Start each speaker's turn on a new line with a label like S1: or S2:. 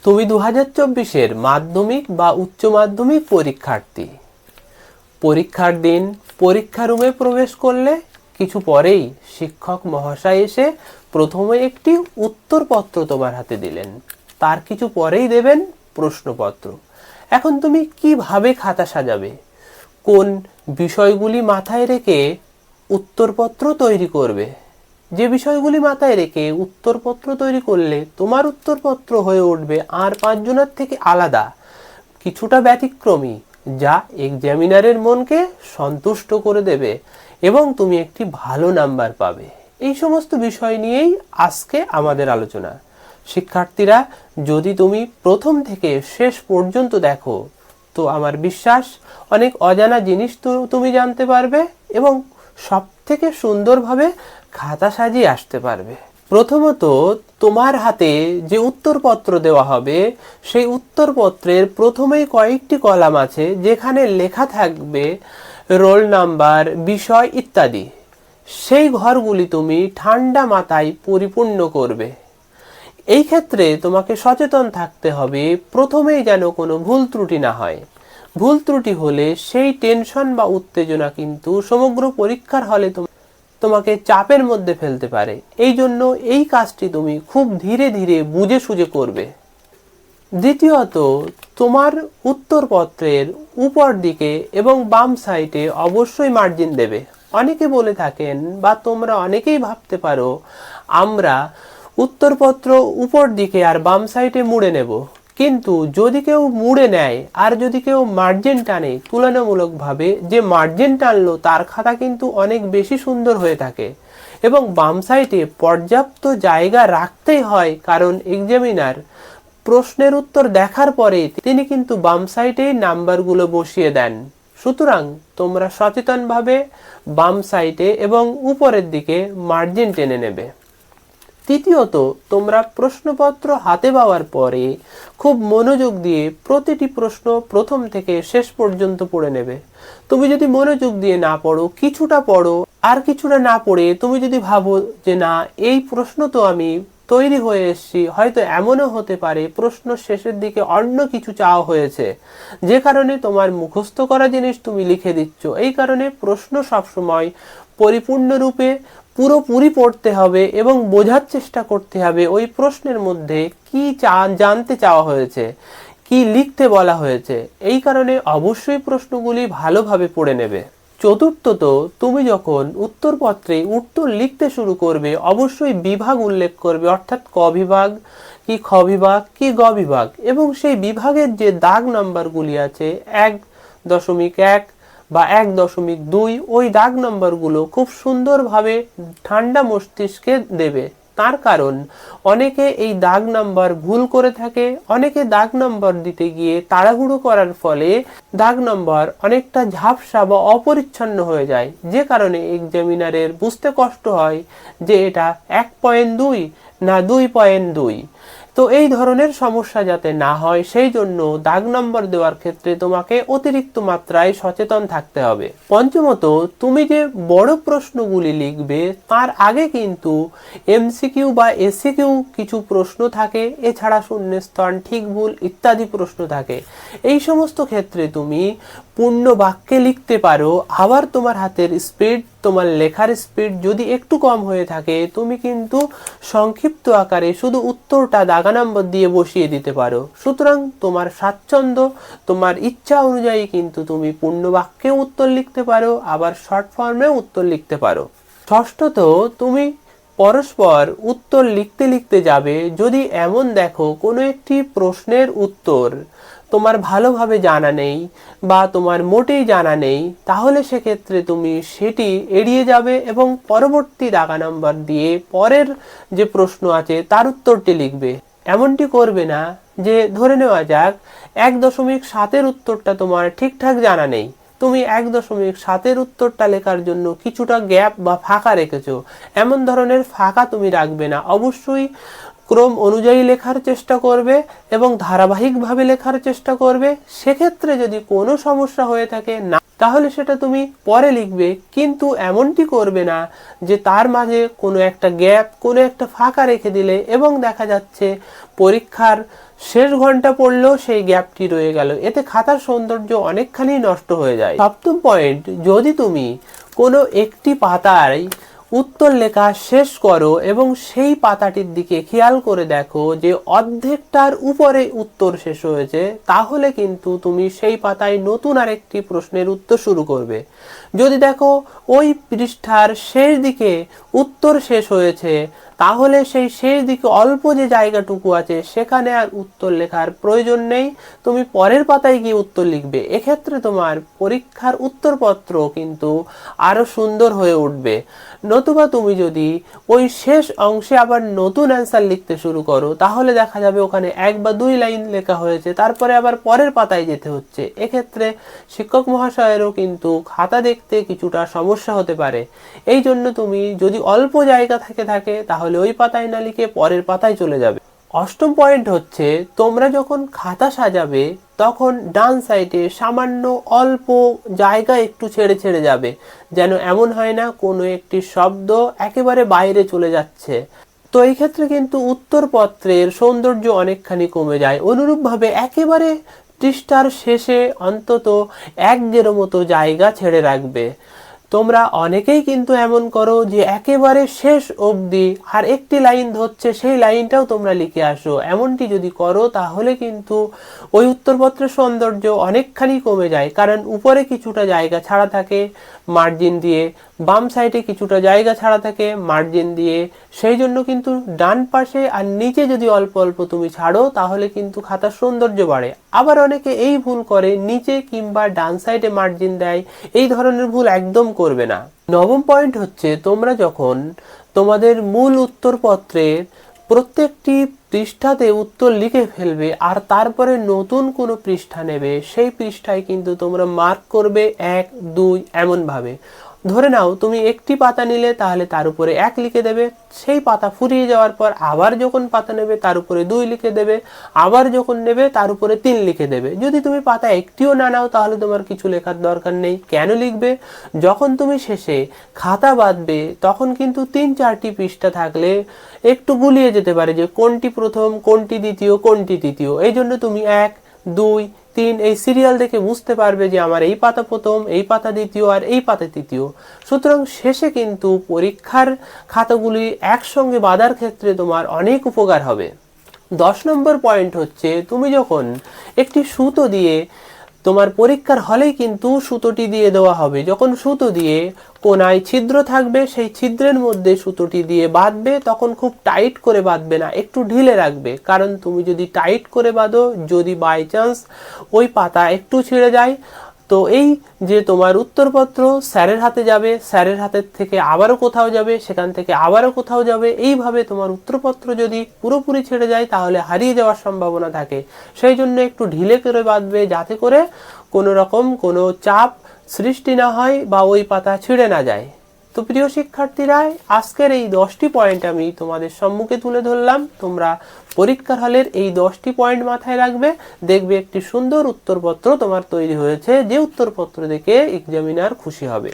S1: তুমি 2024-এর মাধ্যমিক বা উচ্চ মাধ্যমিক পরীক্ষার্থী। পরীক্ষার দিন পরীক্ষা রুমে প্রবেশ করলে কিছু পরেই শিক্ষক মহাশয় এসে প্রথমে একটি উত্তরপত্র তোমার হাতে দিলেন, তার কিছু পরেই দেবেন প্রশ্নপত্র। এখন তুমি কিভাবে খাতা সাজাবে, কোন বিষয়গুলি মাথায় রেখে উত্তরপত্র তৈরি করবে? যে বিষয়গুলি মাথায় রেখে উত্তরপত্র তৈরি করলে তোমার উত্তরপত্র হয়ে উঠবে আর 5 জনের থেকে আলাদা, কিছুটা ব্যতিক্রমী, যা এক্সামিনারের মনকে সন্তুষ্ট করে দেবে এবং তুমি একটি ভালো নাম্বার পাবে। এই সমস্ত বিষয় নিয়েই আজকে আমাদের আলোচনা। শিক্ষার্থীরা, যদি তুমি প্রথম থেকে শেষ পর্যন্ত দেখো তো আমার বিশ্বাস অনেক অজানা জিনিস তুমি জানতে পারবে এবং সব থেকে সুন্দরভাবে খাতা সাজিয়ে আসতে পারবে। প্রথমত, তোমার হাতে যে উত্তরপত্র দেওয়া হবে সেই উত্তরপত্রের প্রথমেই কয়েকটি কলাম আছে যেখানে লেখা থাকবে রোল নাম্বার, বিষয় ইত্যাদি। সেই ঘরগুলি তুমি ঠান্ডা মাথায় পরিপূর্ণ করবে। এই ক্ষেত্রে তোমাকে সচেতন থাকতে হবে প্রথমেই যেন কোনো ভুল ত্রুটি না হয়। ভুল ত্রুটি হলে সেই টেনশন বা উত্তেজনা কিন্তু সমগ্র পরীক্ষার হলে তোমাকে চাপের মধ্যে ফেলতে পারে। এই জন্য এই কাজটি তুমি খুব ধীরে ধীরে বুঝে সুঝে করবে। দ্বিতীয়ত, তোমার উত্তরপত্রের উপর দিকে এবং বাম সাইডে অবশ্যই মার্জিন দেবে। অনেকে বলে থাকেন বা তোমরা অনেকেই ভাবতে পারো আমরা উত্তরপত্র উপর দিকে আর বাম সাইডে মুড়ে নেব, কিন্তু যদি কেউ মুড়ে নেয় আর যদি কেউ মার্জিন টানে, তুলনামূলকভাবে যে মার্জিন টানলো তার খাতা কিন্তু অনেক বেশি সুন্দর হয়ে থাকে। এবং বাম সাইডে পর্যাপ্ত জায়গা রাখতেই হয়, কারণ এক্সামিনার প্রশ্নের উত্তর দেখার পরে তিনি কিন্তু বাম সাইডেই নাম্বারগুলো বসিয়ে দেন। সুতরাং তোমরা সচেতনভাবে বাম সাইডে এবং উপরের দিকে মার্জিন টেনে নেবে। তৃতীয়ত, তোমরা প্রশ্নপত্র হাতে পাওয়ার পরে খুব মনোযোগ দিয়ে প্রতিটি প্রশ্ন প্রথম থেকে শেষ পর্যন্ত পড়ে নেবে। তুমি যদি মনোযোগ দিয়ে না পড়ো, কিছুটা পড়ো আর কিছুটা না পড়ে তুমি যদি ভাবো যে না, এই প্রশ্ন তো আমি তৈরি হয়ে এসেছি, হয়তো এমনও হতে পারে প্রশ্ন শেষের দিকে অন্য কিছু চাওয়া হয়েছে, যে কারণে তোমার মুখস্থ করা জিনিস তুমি লিখে দিচ্ছ। এই কারণে প্রশ্ন সবসময় পরিপূর্ণরূপে পুরোপুরি পড়তে হবে এবং বোঝার চেষ্টা করতে হবে ওই প্রশ্নের মধ্যে কি জানতে চাওয়া হয়েছে, কি লিখতে বলা হয়েছে। এই কারণে অবশ্যই প্রশ্নগুলি ভালোভাবে পড়ে নেবে। চতুর্থত, তুমি যখন উত্তরপত্রে উত্তর লিখতে শুরু করবে অবশ্যই বিভাগ উল্লেখ করবে, অর্থাৎ ক বিভাগ কি, খ বিভাগ কি, গ বিভাগ, এবং সেই বিভাগের যে দাগ নাম্বারগুলি আছে 1.1 বা 1.2, ওই দাগ নাম্বারগুলো খুব সুন্দরভাবে ঠান্ডা মস্তিষ্কে দেবে। তার কারণ অনেকে এই দাগ নাম্বার ভুল করে থাকে, অনেকে দাগ নাম্বার দিতে গিয়ে তাড়াহুড়ো করার ফলে দাগ নাম্বার অনেকটা ঝাপসা বা অপরিচ্ছন্ন হয়ে যায়, যে কারণে এক্সামিনারের বুঝতে কষ্ট হয় যে এটা 1.2 না 2.2। তো এই ধরনের সমস্যা যাতে না হয় সেই জন্য দাগ নম্বর দেওয়ার ক্ষেত্রে তোমাকে অতিরিক্ত মাত্রায় সচেতন থাকতে হবে। পঞ্চমত, তুমি যে বড় প্রশ্নগুলি লিখবে তার আগে কিন্তু এমসিকিউ বা এসিকিউ কিছু প্রশ্ন থাকে, এছাড়া শূন্যস্থান, ঠিক ভুল ইত্যাদি প্রশ্ন থাকে। এই সমস্ত ক্ষেত্রে তুমি পূর্ণ বাক্যে লিখতে পারো। আবার তোমার হাতের স্পিড, তোমার লেখার স্পিড যদি একটু কম হয়ে থাকে, তুমি কিন্তু সংক্ষিপ্ত আকারে শুধু উত্তরটা দাগা নম্বর দিয়ে বসিয়ে দিতে পারো। সুতরাং তোমার স্বাচ্ছন্দ্য, তোমার ইচ্ছা অনুযায়ী কিন্তু তুমি পূর্ণ বাক্যে উত্তর লিখতে পারো, আবার শর্ট ফর্মেও উত্তর লিখতে পারো। ষষ্ঠত, তুমি পরস্পর উত্তর লিখতে লিখতে যাবে। যদি এমন দেখো কোনো একটি প্রশ্নের উত্তর তোমার ভালোভাবে জানা নেই বা তোমার মোটেই জানা নেই, তাহলে সেক্ষেত্রে তুমি সেটি এড়িয়ে যাবে এবং পরবর্তী দাগা নাম্বার দিয়ে পরের যে প্রশ্ন আছে তার উত্তরটি লিখবে। এমনটি করবে না যে ধরে নেওয়া যাক 1.7-এর উত্তরটা তোমার ঠিকঠাক জানা নেই, তুমি 1.7-এর উত্তরটা লেখার জন্য কিছুটা গ্যাপ বা ফাঁকা রেখেছো। এমন ধরনের ফাঁকা তুমি রাখবে না। অবশ্যই ক্রম অনুযায়ী লেখার চেষ্টা করবে এবং ধারাবাহিকভাবে লেখার চেষ্টা করবে। সেক্ষেত্রে যদি কোনো সমস্যা হয়ে থাকে না, তাহলে সেটা তুমি পরে লিখবে, কিন্তু এমনটি করবে না যে তার মাঝে কোনো একটা গ্যাপ, কোনো একটা ফাঁকা রেখে দিলে এবং দেখা যাচ্ছে পরীক্ষার শেষ ঘন্টা পড়লেও সেই গ্যাপটি রয়ে গেল। এতে খাতার সৌন্দর্য অনেকখানি নষ্ট হয়ে যায়। সপ্তম পয়েন্ট, যদি তুমি কোনো একটি পাতায় উত্তর লেখা শেষ করো এবং সেই পাতাটির দিকে খেয়াল করে দেখো যে অর্ধেকটার উপরে উত্তর শেষ হয়েছে, তাহলে কিন্তু তুমি সেই পাতায় নতুন আরেকটি প্রশ্নের উত্তর শুরু করবে। যদি দেখো ওই পৃষ্ঠার শেষ দিকে উত্তর শেষ হয়েছে, তাহলে সেই শেষ দিকে অল্প যে জায়গাটুকু আছে সেখানে আর উত্তর লেখার প্রয়োজন নেই, তুমি পরের পাতায় গিয়ে উত্তর লিখবে। এক্ষেত্রে তোমার পরীক্ষার উত্তরপত্র কিন্তু আরো সুন্দর হয়ে উঠবে। নতুবা তুমি যদি ওই শেষ অংশে আবার নতুন অ্যান্সার লিখতে শুরু করো, তাহলে দেখা যাবে ওখানে 1 বা 2 লাইন লেখা হয়েছে, তারপরে আবার পরের পাতায় যেতে হচ্ছে। এক্ষেত্রে শিক্ষক মহাশয়েরও কিন্তু খাতা দেখতে কিছুটা সমস্যা হতে পারে। এই জন্য তুমি যদি অল্প জায়গা থাকে তাহলে ওই পাতায় না লিখে পরের পাতায় চলে যাবে। অষ্টম পয়েন্ট হচ্ছে, তোমরা যখন খাতা সাজাবে তখন ডান সাইডে সামান্য অল্প জায়গা একটু ছেড়ে ছেড়ে যাবে, যেন এমন হয় না কোনো একটি শব্দ একেবারে বাইরে চলে যাচ্ছে। তো এই ক্ষেত্রে কিন্তু উত্তরপত্রের সৌন্দর্য অনেকখানি কমে যায়। অনুরূপভাবে একেবারে পৃষ্ঠার শেষে অন্তত 1-1.5 মতো জায়গা ছেড়ে রাখবে। তোমরা অনেকেই কিন্তু এমন করো যে একেবারে শেষ অবধি আর একটি লাইন ধরছে, সেই লাইনটাও তোমরা লিখে আসো। এমনটি যদি করো তাহলে কিন্তু ওই উত্তরপত্রের সৌন্দর্য অনেকখানি কমে যায়, কারণ উপরে কিছুটা জায়গা ছাড়া থাকে মার্জিন দিয়ে, বাম সাইডে কিছুটা জায়গা ছাড়া থাকে মার্জিন দিয়ে। সেই জন্য কিন্তু ডান পাশে আর নিচে যদি অল্প অল্প তুমি ছাড়ো তাহলে কিন্তু খাতার সৌন্দর্য বাড়ে। আবার অনেকে এই ভুল করে, নিচে কিংবা ডান সাইডে মার্জিন দেয়। এই ধরনের ভুল একদম করবে না। নবম পয়েন্ট হচ্ছে, তোমরা যখন তোমাদের মূল উত্তরপত্রের প্রত্যেকটি পৃষ্ঠাতে উত্তর লিখে ফেলবে আর তারপরে নতুন কোনো পৃষ্ঠা নেবে, সেই পৃষ্ঠায় কিন্তু তোমরা মার্ক করবে 1, 2 এমন ভাবে। ধরে নাও তুমি একটি পাতা নিলে, তাহলে তার উপরে 1 লিখে দেবে। সেই পাতা ফুরিয়ে যাওয়ার পর আবার যখন পাতা নেবে তার উপরে 2 লিখে দেবে, আবার যখন নেবে তার উপরে 3 লিখে দেবে। যদি তুমি পাতা একটিও না নাও তাহলে তোমার কিছু লেখার দরকার নেই। কেন লিখবে? যখন তুমি শেষে খাতা বাঁধবে তখন কিন্তু 3-4টি পৃষ্ঠা থাকলে একটু গুলিয়ে যেতে পারে যে কোনটি প্রথম, কোনটি দ্বিতীয়, কোনটি তৃতীয়। এই জন্য তুমি 1, 2, 3 এই সিরিয়াল দেখে বুঝতে পারবে যে আমার এই পাতা প্রথম, এই পাতা দ্বিতীয় আর এই পাতা তৃতীয়। সুতরাং শেষে কিন্তু পরীক্ষার খাতাগুলি একসঙ্গে বাঁধার ক্ষেত্রে তোমার অনেক উপকার হবে। 10 নম্বর পয়েন্ট হচ্ছে, তুমি যখন একটি সুতো দিয়ে, তোমার পরীক্ষার হলেই কিন্তু সুতোটি দিয়ে দেওয়া হবে, যখন সুতো দিয়ে কোনায় ছিদ্র থাকবে সেই ছিদ্রের মধ্যে সুতোটি দিয়ে বাঁধবে, তখন খুব টাইট করে বাঁধবে না, একটু ঢিলে রাখবে। কারণ তুমি যদি টাইট করে বাঁধো, যদি বাই চান্স ওই পাতা একটু ছিঁড়ে যায়, তো এই যে তোমার উত্তরপত্র স্যারের হাতে যাবে, স্যারের হাতের থেকে আবারও কোথাও যাবে, সেখান থেকে আবারও কোথাও যাবে, এইভাবে তোমার উত্তরপত্র যদি পুরোপুরি ছেড়ে যায় তাহলে হারিয়ে যাওয়ার সম্ভাবনা থাকে। সেই জন্য একটু ঢিলে করে বাঁধবে, যাতে করে কোনো রকম কোনো চাপ সৃষ্টি না হয় বা ওই পাতা ছিঁড়ে না যায়। তো প্রিয় শিক্ষার্থীরা, আজকের এই 10টি পয়েন্ট আমি তোমাদের সম্মুখে তুলে ধরলাম। তোমরা পরীক্ষার হলের এই 10টি পয়েন্ট মাথায় রাখবে, দেখবে একটি সুন্দর উত্তরপত্র তোমার তৈরি হয়েছে, যে উত্তরপত্র দেখে এক্সামিনার খুশি হবে।